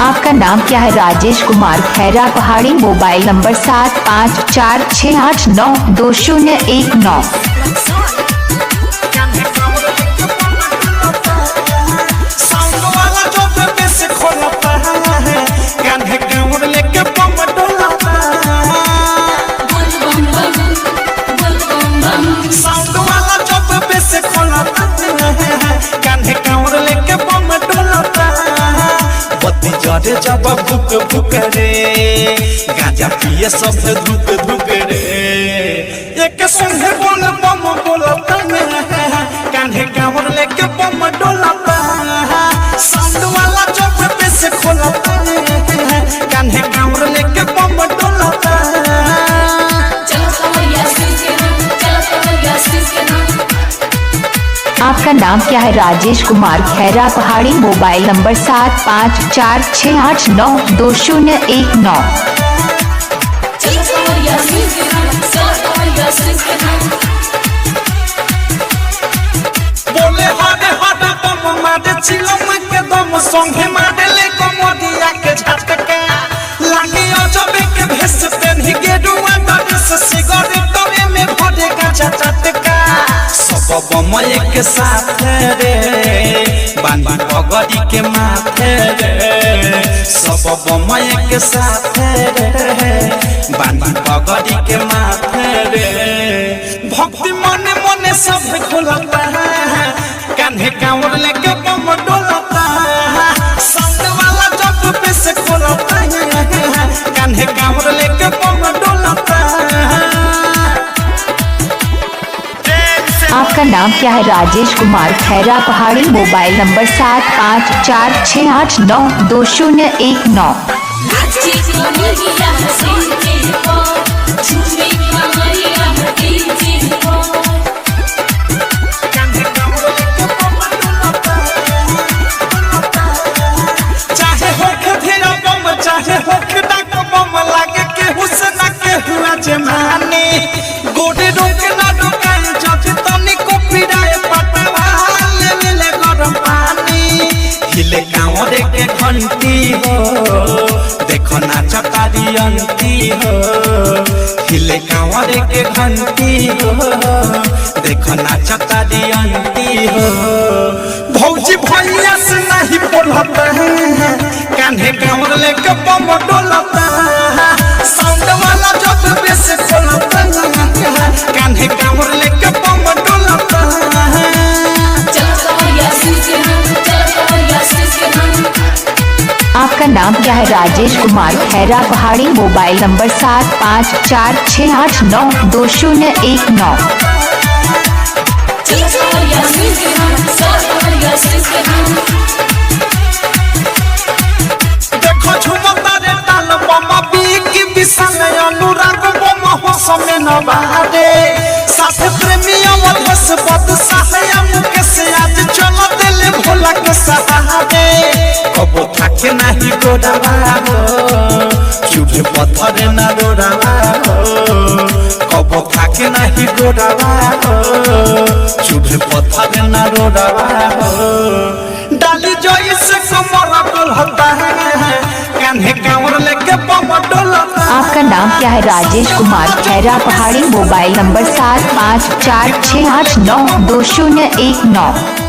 आपका नाम क्या है? राजेश कुमार खैरा पहाड़ी। Mobile number 7546892019। जब भूख भूख रे गांजा पिए सब धुक धुक रे एक संगे बोल बम बोलता कान्हे कांवर लेके बम डोलता साउंड वाला जब पे से खोलता कान्हे कांवर लेके बम डोलता। आपका नाम क्या है? राजेश कुमार खैरा पहाड़ी। Mobile number 7546892019। बोले हटे हटे बम मारे चिलम के दम संगे मारे ले कमोदिया के झटका लागे अजबे के भेस पेन्ही गेरुआ दस सिगरेट में भरे का झटका सब बम एक साथ रे बांधी पगड़ी के माथे रे सब बम एक साथ रे बांधी पगड़ी के माथे रे भक्ति मने मने सब खुलता कान्हे कांवर लेके बम डोलता साउंड वाला जब पे से खोलता कान्हे कांवर लेके बम डोलता। आपका नाम क्या है? राजेश कुमार खैरा पहाड़ी। Mobile number 7546892019। चाहे होके धीरा बम चाहे होके डाक बम लागे के हुसना के हुआ जमाने गोडे रोके ना डोकाए जब तनी को पिराए पटवा ले मिले गरम पानी हिले कांवर के घंटी हो देखो नाच तारी अंती हो हिले कांवर के घंटी हो देखो नाच तारी अंती हो भौजी भैया से नहीं बोलता कान्हे कांवर लेके बम डोलता साउंड वाला जब बेस खोलता कान्हे कांवर लेके बम डोलता। आपका नाम क्या है? राजेश कुमार खैरा पहाड़ी। Mobile number 7546892019। देखो झुमता रे ताल बम बीकी विशाल अनुराग बम हो समय न बारे साथ प्रेमी अवधस बद सहाया मुकेश आज चलो दिल भोला के सहारे कबो थाके नाही गोड़ावा हो चुभे पत्थर ना रोड़ावा हो कबो थाके नाही गोड़ावा हो चुभे पत्थर ना रोड़ावा हो डाली जोई से कमरा डोलता कान्हे कांवर लेके बम डोलता। आपका नाम क्या है? राजेश कुमार खैरा पहाड़ी। Mobile number 7546892019।